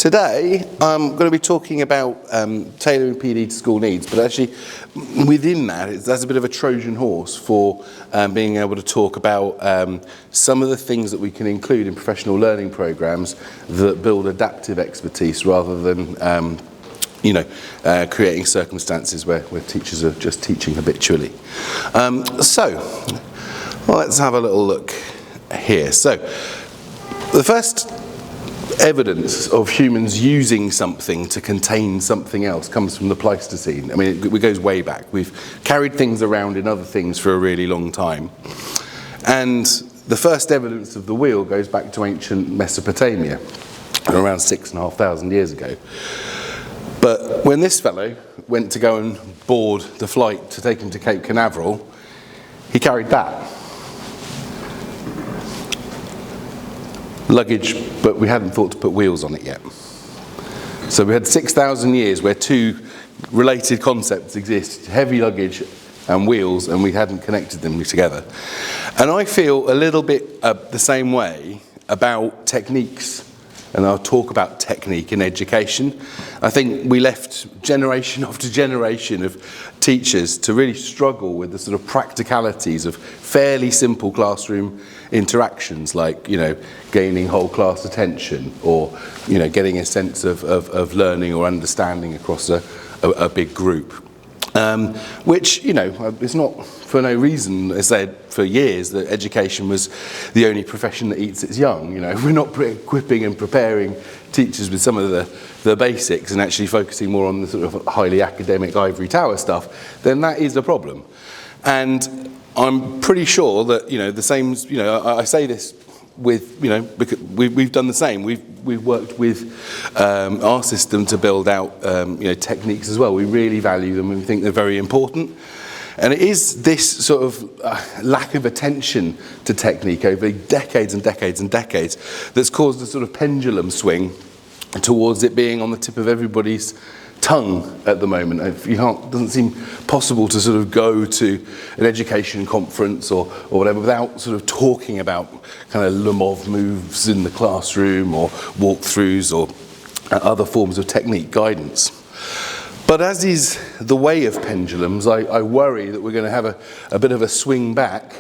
today I'm going to be talking about tailoring PD to school needs, but actually within that, that's a bit of a Trojan horse for being able to talk about some of the things that we can include in professional learning programs that build adaptive expertise rather than creating circumstances where teachers are just teaching habitually. Let's have a little look here. So, the first evidence of humans using something to contain something else comes from the Pleistocene. I mean, it goes way back. We've carried things around in other things for a really long time. And the first evidence of the wheel goes back to ancient Mesopotamia, around 6,500 years ago. But when this fellow went to go and board the flight to take him to Cape Canaveral, he carried that. Luggage, but we hadn't thought to put wheels on it yet. So we had 6,000 years where two related concepts exist, heavy luggage and wheels, and we hadn't connected them together. And I feel a little bit the same way about techniques, and I'll talk about technique in education. I think we left generation after generation of teachers to really struggle with the sort of practicalities of fairly simple classroom interactions, like, gaining whole class attention, or, getting a sense of learning or understanding across a big group. Which, is not for no reason, as I said for years, that education was the only profession that eats its young. If we're not equipping and preparing teachers with some of the basics and actually focusing more on the sort of highly academic ivory tower stuff, then that is a problem. And I'm pretty sure that, the same, I say this with, because we've done the same. We've worked with our system to build out, techniques as well. We really value them and we think they're very important. And it is this sort of lack of attention to technique over decades and decades and decades that's caused a sort of pendulum swing towards it being on the tip of everybody's tongue at the moment. It doesn't seem possible to sort of go to an education conference or whatever without sort of talking about kind of Lemov moves in the classroom or walkthroughs or other forms of technique guidance. But as is the way of pendulums, I worry that we're going to have a bit of a swing back,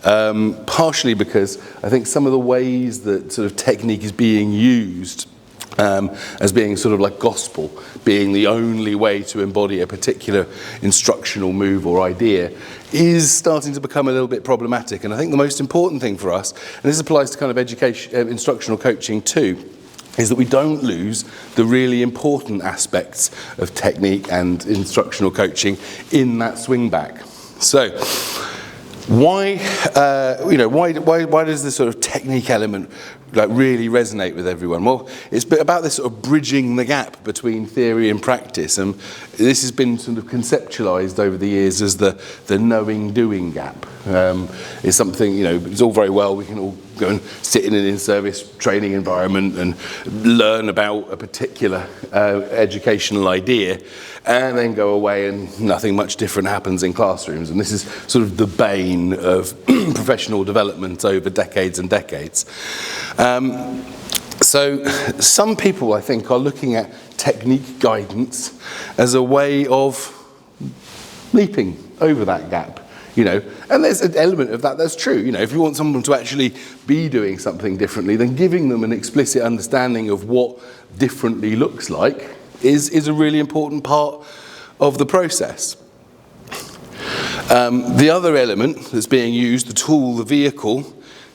partially because I think some of the ways that sort of technique is being used as being sort of like gospel, being the only way to embody a particular instructional move or idea, is starting to become a little bit problematic. And I think the most important thing for us, and this applies to kind of education, instructional coaching too, is that we don't lose the really important aspects of technique and instructional coaching in that swing back. So, why does this sort of technique element really resonate with everyone? Well, it's about this sort of bridging the gap between theory and practice, and this has been sort of conceptualized over the years as the knowing-doing gap. It's something, it's all very well, we can all go and sit in an in-service training environment and learn about a particular educational idea, and then go away and nothing much different happens in classrooms. And this is sort of the bane of professional development over decades and decades. So some people, I think, are looking at technique guidance as a way of leaping over that gap. And there's an element of that that's true. If you want someone to actually be doing something differently, then giving them an explicit understanding of what differently looks like is a really important part of the process. The other element that's being used, the tool, the vehicle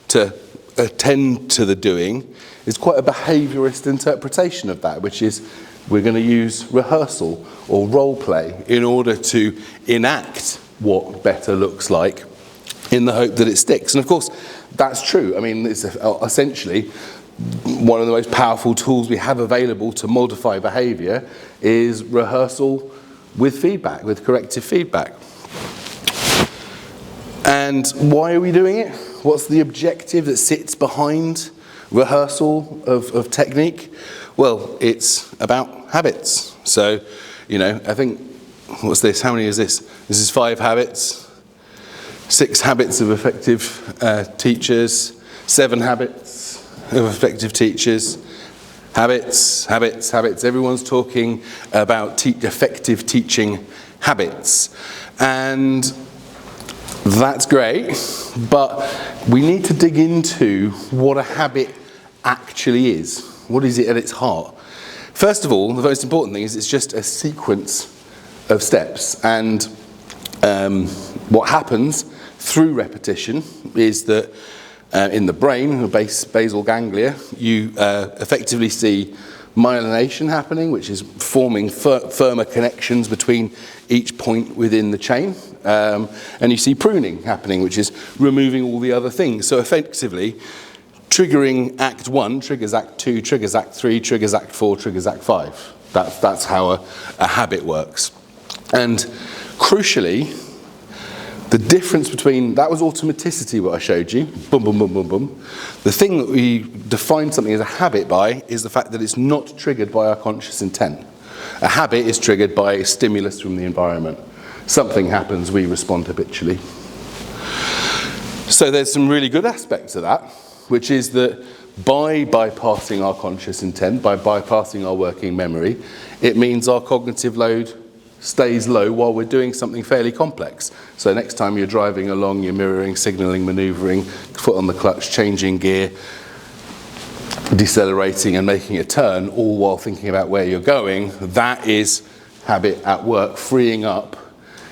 to attend to the doing, is quite a behaviourist interpretation of that, which is we're going to use rehearsal or role play in order to enact what better looks like in the hope that it sticks. And of course, that's true. I mean, it's essentially one of the most powerful tools we have available to modify behaviour is rehearsal with feedback, with corrective feedback. And why are we doing it? What's the objective that sits behind rehearsal of technique? Well, it's about habits. So, I think, what's this? How many is this? This is 5 habits, 6 habits of effective teachers, 7 habits of effective teachers. Habits, habits, habits. Everyone's talking about effective teaching habits. And that's great, but we need to dig into what a habit actually is. What is it at its heart? First of all, the most important thing is it's just a sequence of steps. And what happens through repetition is that in the brain, the basal ganglia, you effectively see myelination happening, which is forming firmer connections between each point within the chain. And you see pruning happening, which is removing all the other things. So effectively, triggering Act 1 triggers Act 2, triggers Act 3, triggers Act 4, triggers Act 5. That's how a habit works. And crucially, the difference between, that was automaticity, what I showed you, boom, boom, boom, boom, boom. The thing that we define something as a habit by is the fact that it's not triggered by our conscious intent. A habit is triggered by a stimulus from the environment. Something happens, we respond habitually. So there's some really good aspects of that, which is that by bypassing our conscious intent, by bypassing our working memory, it means our cognitive load stays low while we're doing something fairly complex. So next time you're driving along, you're mirroring, signalling, manoeuvring, foot on the clutch, changing gear, decelerating and making a turn, all while thinking about where you're going. That is habit at work, freeing up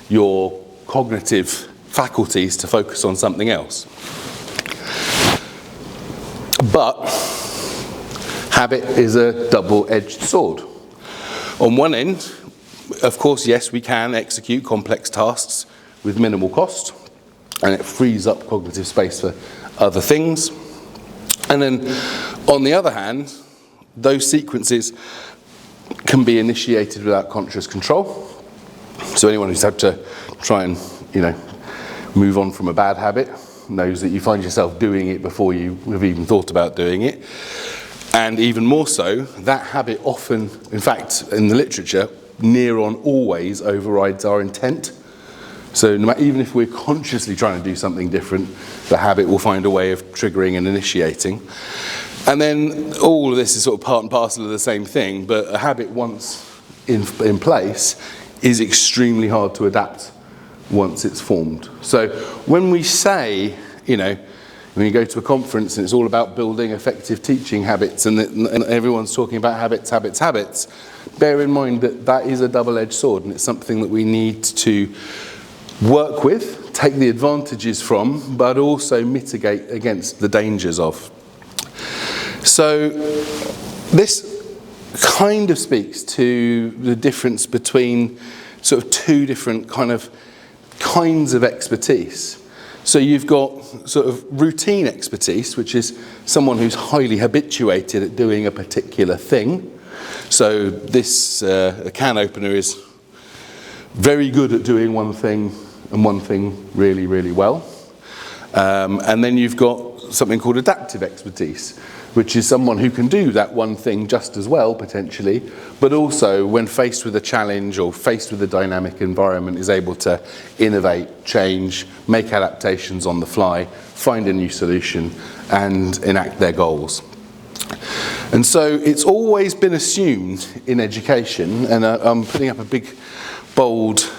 your cognitive faculties to focus on something else. But habit is a double-edged sword. On one end, of course, yes, we can execute complex tasks with minimal cost, and it frees up cognitive space for other things. And then, on the other hand, those sequences can be initiated without conscious control. So anyone who's had to try and, move on from a bad habit knows that you find yourself doing it before you have even thought about doing it. And even more so, that habit often, in fact, in the literature, near on always overrides our intent. So even if we're consciously trying to do something different, the habit will find a way of triggering and initiating. And then all of this is sort of part and parcel of the same thing, but a habit once in place is extremely hard to adapt once it's formed. So when we say, when you go to a conference and it's all about building effective teaching habits and everyone's talking about habits, bear in mind that that is a double-edged sword, and it's something that we need to work with, take the advantages from, but also mitigate against the dangers of. So this kind of speaks to the difference between sort of two different kinds of expertise. So you've got sort of routine expertise, which is someone who's highly habituated at doing a particular thing. So this can opener is very good at doing one thing and one thing really, really well. And then you've got something called adaptive expertise, which is someone who can do that one thing just as well, potentially, but also when faced with a challenge or faced with a dynamic environment is able to innovate, change, make adaptations on the fly, find a new solution, and enact their goals. And so it's always been assumed in education, and I'm putting up a big, bold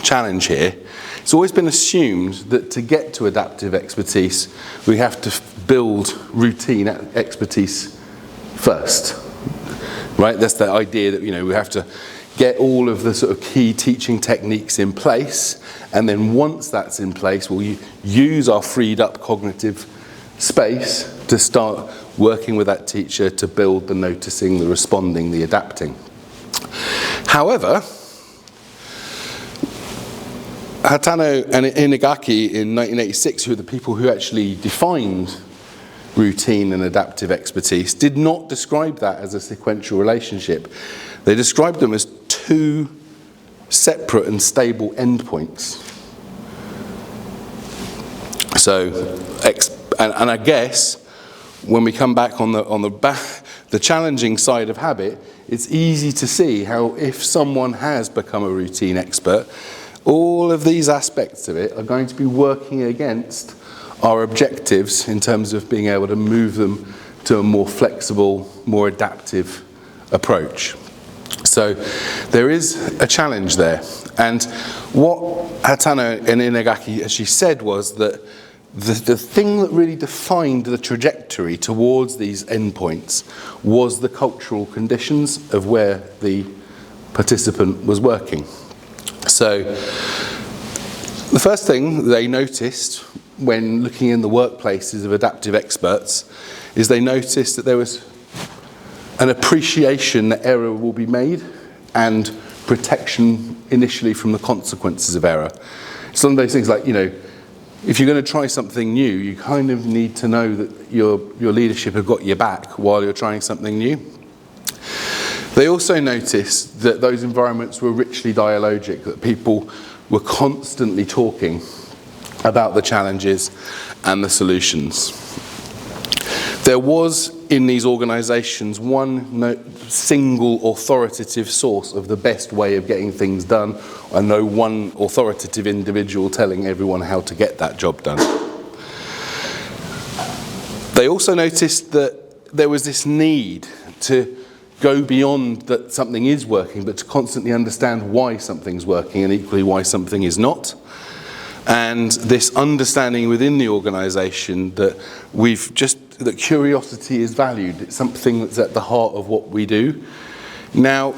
challenge here. It's always been assumed that to get to adaptive expertise, we have to build routine expertise first, right? That's the idea that, we have to get all of the sort of key teaching techniques in place, and then once that's in place, we'll use our freed up cognitive space to start working with that teacher to build the noticing, the responding, the adapting. However, Hatano and Inagaki in 1986, who are the people who actually defined routine and adaptive expertise, did not describe that as a sequential relationship. They described them as two separate and stable endpoints. So, and I guess when we come back on the challenging side of habit, it's easy to see how if someone has become a routine expert, all of these aspects of it are going to be working against our objectives in terms of being able to move them to a more flexible, more adaptive approach. So there is a challenge there. And what Hatano and Inagaki actually said was that the thing that really defined the trajectory towards these endpoints was the cultural conditions of where the participant was working. So the first thing they noticed when looking in the workplaces of adaptive experts is they noticed that there was an appreciation that error will be made and protection initially from the consequences of error. It's one of those things like, you know, if you're going to try something new, you kind of need to know that your leadership have got your back while you're trying something new. They also noticed that those environments were richly dialogic, that people were constantly talking about the challenges and the solutions. There was in these organisations one single authoritative source of the best way of getting things done, and no one authoritative individual telling everyone how to get that job done. They also noticed that there was this need to go beyond that something is working, but to constantly understand why something's working and equally why something is not. And this understanding within the organisation that that curiosity is valued. It's something that's at the heart of what we do. Now,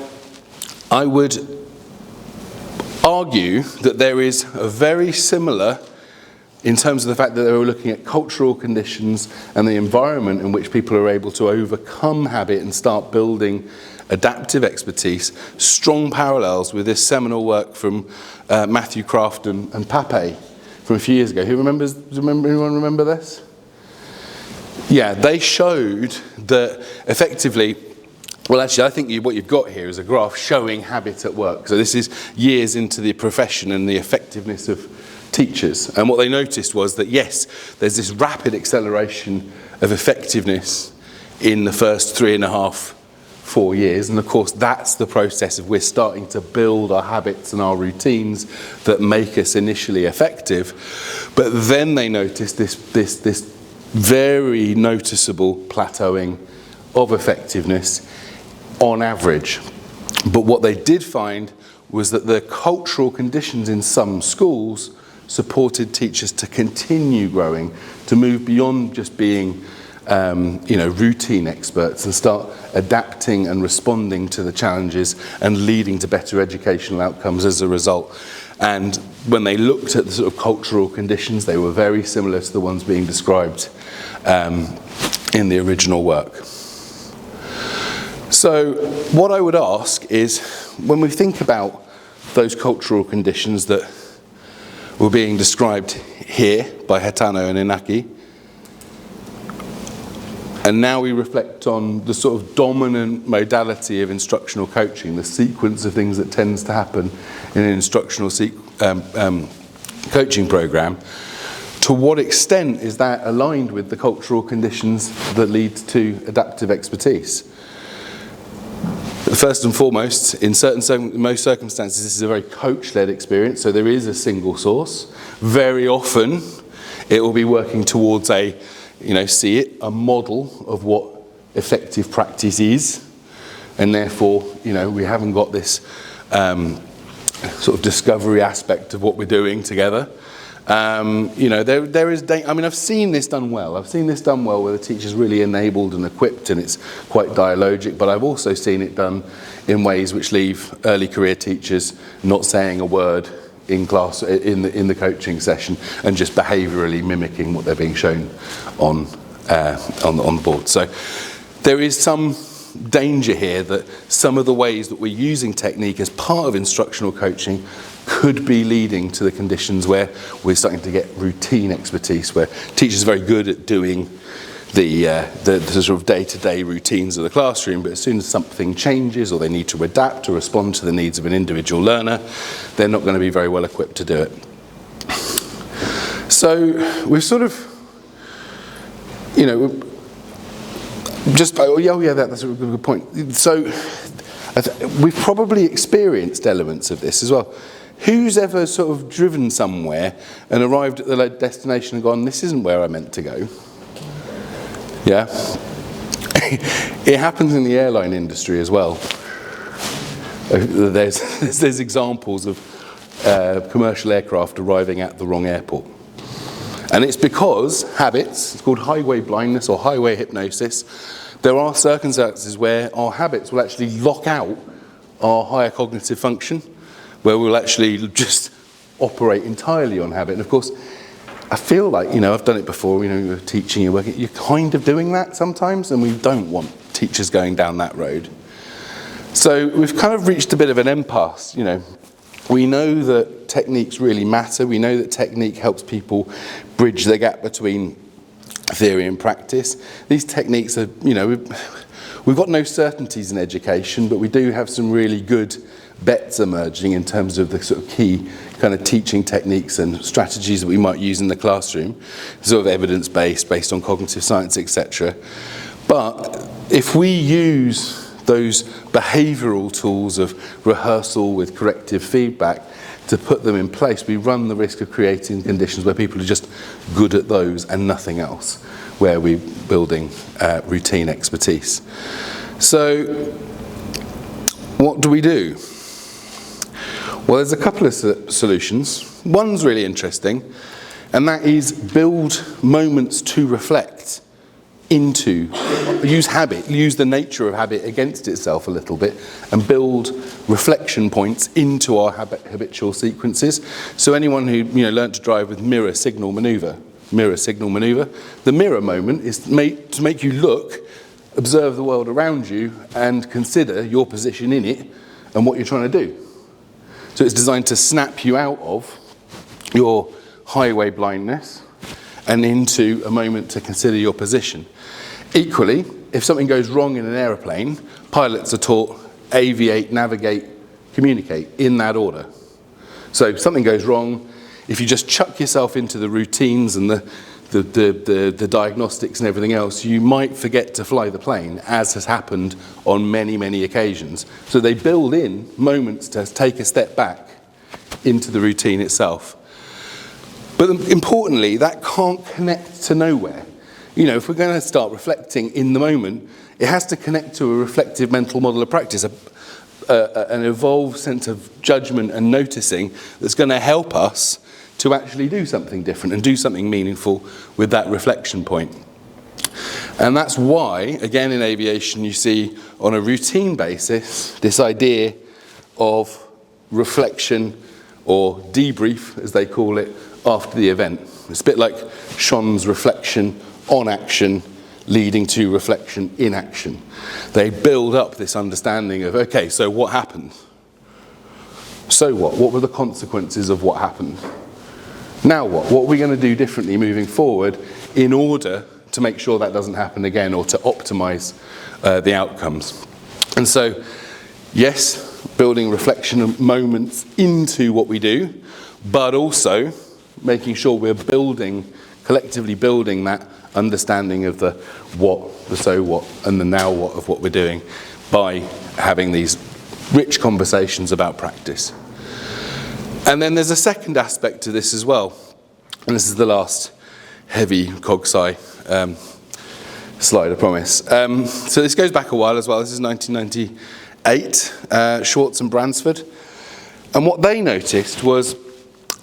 I would argue that there is a very similar, in terms of the fact that they were looking at cultural conditions and the environment in which people are able to overcome habit and start building adaptive expertise, strong parallels with this seminal work from Matthew Kraft and Pape from a few years ago. Anyone remember this? Yeah, they showed that effectively, well actually I think what you've got here is a graph showing habit at work. So this is years into the profession and the effectiveness of teachers. And what they noticed was that yes, there's this rapid acceleration of effectiveness in the first 3.5, 4 years. And of course, that's the process of we're starting to build our habits and our routines that make us initially effective. But then they noticed this very noticeable plateauing of effectiveness on average. But what they did find was that the cultural conditions in some schools supported teachers to continue growing, to move beyond just being routine experts and start adapting and responding to the challenges and leading to better educational outcomes as a result. And when they looked at the sort of cultural conditions, they were very similar to the ones being described in the original work. So what I would ask is, when we think about those cultural conditions that were being described here by Hatano and Inaki, and now we reflect on the sort of dominant modality of instructional coaching, the sequence of things that tends to happen in an instructional coaching program, to what extent is that aligned with the cultural conditions that lead to adaptive expertise? First and foremost, in most circumstances, this is a very coach-led experience, so there is a single source. Very often, it will be working towards a model of what effective practice is, and therefore, we haven't got this sort of discovery aspect of what we're doing together. There is, I've seen this done well. I've seen this done well where the teacher's really enabled and equipped and it's quite dialogic, but I've also seen it done in ways which leave early career teachers not saying a word in class, in the coaching session, and just behaviourally mimicking what they're being shown on the board. So there is some danger here that some of the ways that we're using technique as part of instructional coaching could be leading to the conditions where we're starting to get routine expertise, where teachers are very good at doing the sort of day-to-day routines of the classroom, but as soon as something changes or they need to adapt to respond to the needs of an individual learner, they're not going to be very well equipped to do it. So we've sort of, that's a good point. So we've probably experienced elements of this as well. Who's ever sort of driven somewhere and arrived at the destination and gone, this isn't where I meant to go? Yeah? It happens in the airline industry as well. There's examples of commercial aircraft arriving at the wrong airport. And it's because habits, it's called highway blindness or highway hypnosis, there are circumstances where our habits will actually lock out our higher cognitive function, where we'll actually just operate entirely on habit. And of course, I feel like, I've done it before, you're teaching, you're working, you're kind of doing that sometimes, and we don't want teachers going down that road. So we've kind of reached a bit of an impasse, We know that techniques really matter. We know that technique helps people bridge the gap between theory and practice. These techniques are, we've got no certainties in education, but we do have some really good bets emerging in terms of the sort of key kind of teaching techniques and strategies that we might use in the classroom, sort of evidence-based, based on cognitive science, etc. But if we use those behavioural tools of rehearsal with corrective feedback to put them in place, we run the risk of creating conditions where people are just good at those and nothing else, where we're building routine expertise. So what do we do? Well, there's a couple of solutions. One's really interesting, and that is build moments to reflect into, use the nature of habit against itself a little bit, and build reflection points into our habitual sequences. So anyone who learned to drive with mirror signal maneuver, the mirror moment is to make you look, observe the world around you, and consider your position in it and what you're trying to do. So it's designed to snap you out of your highway blindness and into a moment to consider your position. Equally, if something goes wrong in an aeroplane, pilots are taught aviate, navigate, communicate in that order. So if something goes wrong, if you just chuck yourself into the routines and the diagnostics and everything else, you might forget to fly the plane, as has happened on many, many occasions. So they build in moments to take a step back into the routine itself. But importantly, that can't connect to nowhere. If we're going to start reflecting in the moment, it has to connect to a reflective mental model of practice, an evolved sense of judgment and noticing that's going to help us to actually do something different and do something meaningful with that reflection point. And that's why, again in aviation, you see on a routine basis this idea of reflection or debrief, as they call it, after the event. It's a bit like Sean's reflection on action leading to reflection in action. They build up this understanding of, okay, so what happened? So what? What were the consequences of what happened? Now what? What are we going to do differently moving forward in order to make sure that doesn't happen again, or to optimize the outcomes? And so, yes, building reflection moments into what we do, but also making sure we're collectively building that understanding of the what, the so what, and the now what of what we're doing by having these rich conversations about practice. And then there's a second aspect to this as well, and this is the last heavy cog-sci slide, I promise. So this goes back a while as well. This is 1998, Schwartz and Bransford. And what they noticed was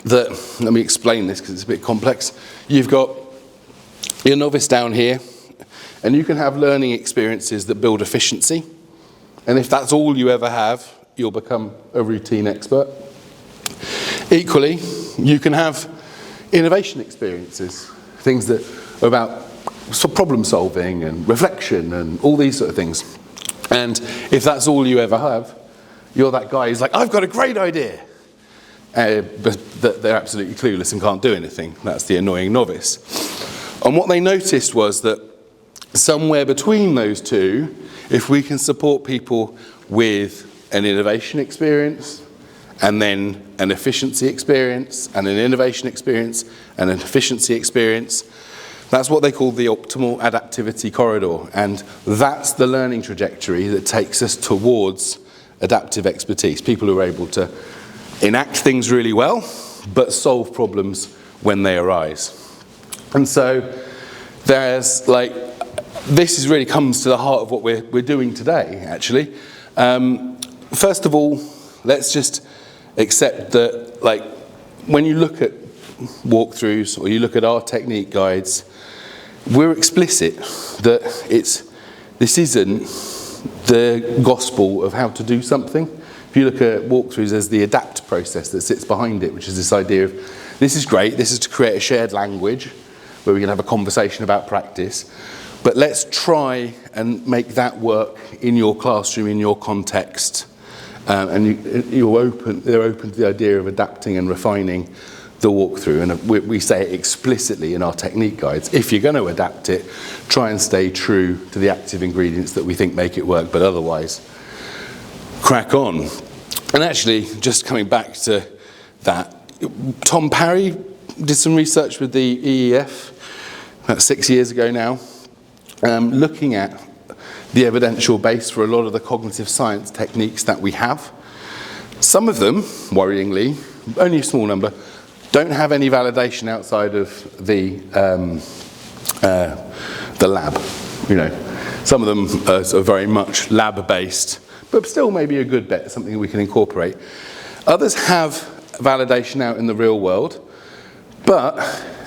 that, let me explain this because it's a bit complex. You've got your novice down here, and you can have learning experiences that build efficiency. And if that's all you ever have, you'll become a routine expert. Equally, you can have innovation experiences, things that are about problem solving and reflection and all these sort of things. And if that's all you ever have, you're that guy who's like, I've got a great idea. But they're absolutely clueless and can't do anything. That's the annoying novice. And what they noticed was that somewhere between those two, if we can support people with an innovation experience, and then an efficiency experience, and an innovation experience, and an efficiency experience, that's what they call the optimal adaptivity corridor. And that's the learning trajectory that takes us towards adaptive expertise. People who are able to enact things really well, but solve problems when they arise. And so there's this really comes to the heart of what we're doing today, actually. First of all, let's just accept that, like, when you look at walkthroughs or you look at our technique guides, we're explicit that this isn't the gospel of how to do something. If you look at walkthroughs, there's the adapt process that sits behind it, which is this idea of, this is great, this is to create a shared language where we can have a conversation about practice, but let's try and make that work in your classroom, in your context, and they're open to the idea of adapting and refining the walkthrough, and we say it explicitly in our technique guides. If you're going to adapt it, try and stay true to the active ingredients that we think make it work, but otherwise, crack on. And actually, just coming back to that, Tom Parry did some research with the EEF about 6 years ago now, looking at the evidential base for a lot of the cognitive science techniques that we have. Some of them, worryingly, only a small number, don't have any validation outside of the lab. You know, some of them are sort of very much lab-based, but still maybe a good bet, something we can incorporate. Others have validation out in the real world, but,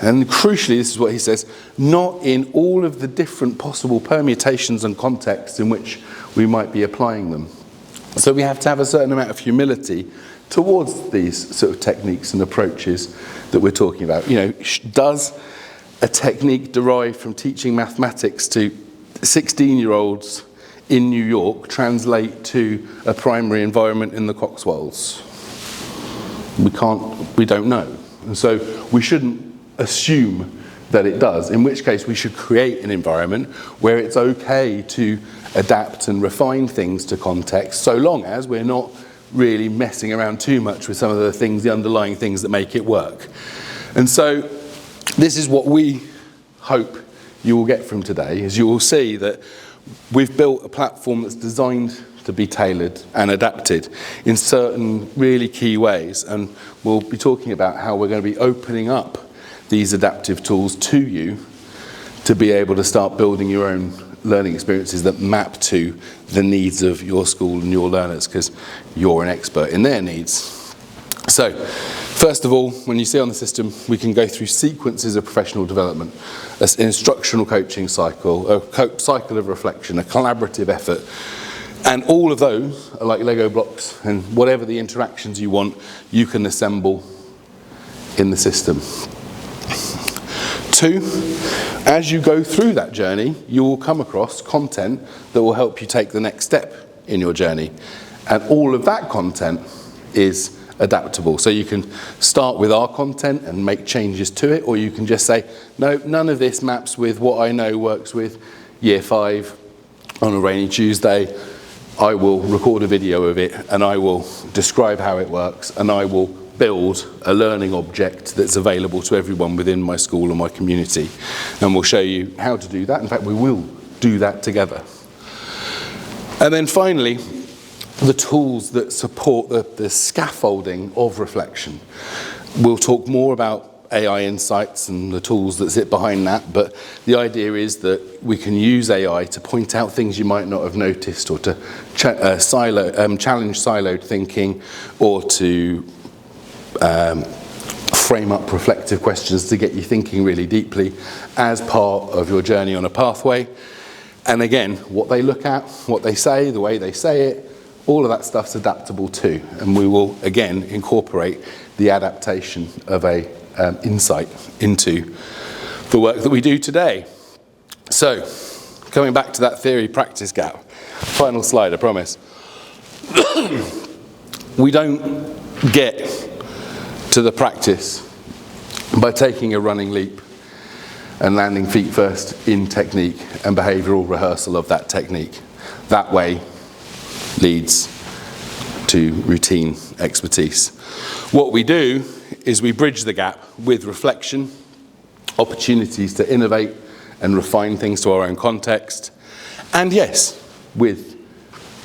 and crucially this is what he says, not in all of the different possible permutations and contexts in which we might be applying them. So we have to have a certain amount of humility towards these sort of techniques and approaches that we're talking about. You know, does a technique derived from teaching mathematics to 16-year-olds in New York translate to a primary environment in the Cotswolds? We don't know. And so we shouldn't assume that it does, in which case we should create an environment where it's okay to adapt and refine things to context, so long as we're not really messing around too much with some of the things, the underlying things that make it work. And so this is what we hope you will get from today, is you will see that we've built a platform that's designed to be tailored and adapted in certain really key ways, and we'll be talking about how we're going to be opening up these adaptive tools to you to be able to start building your own learning experiences that map to the needs of your school and your learners, because you're an expert in their needs. So, first of all, when you see on the system, we can go through sequences of professional development, an instructional coaching cycle, a cycle of reflection, a collaborative effort, and all of those are like Lego blocks, and whatever the interactions you want, you can assemble in the system. 2, as you go through that journey, you will come across content that will help you take the next step in your journey. And all of that content is adaptable. So you can start with our content and make changes to it, or you can just say, no, none of this maps with what I know works with Year 5 on a rainy Tuesday. I will record a video of it and I will describe how it works, and I will build a learning object that's available to everyone within my school or my community. And we'll show you how to do that. In fact, we will do that together. And then finally, the tools that support the scaffolding of reflection. We'll talk more about AI insights and the tools that sit behind that, but the idea is that we can use AI to point out things you might not have noticed, or to challenge siloed thinking, or to frame up reflective questions to get you thinking really deeply as part of your journey on a pathway. And again, what they look at, what they say, the way they say it, all of that stuff's adaptable too. And we will, again, incorporate the adaptation of a insight into the work that we do today. So, coming back to that theory-practice gap. Final slide, I promise. We don't get to the practice by taking a running leap and landing feet first in technique and behavioural rehearsal of that technique. That way leads to routine expertise. What we do is we bridge the gap with reflection, opportunities to innovate and refine things to our own context, and yes, with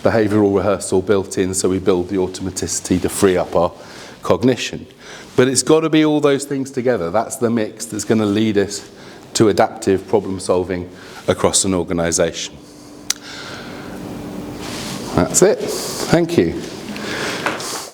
behavioural rehearsal built in, so we build the automaticity to free up our cognition. But it's got to be all those things together. That's the mix that's going to lead us to adaptive problem solving across an organisation. That's it. Thank you.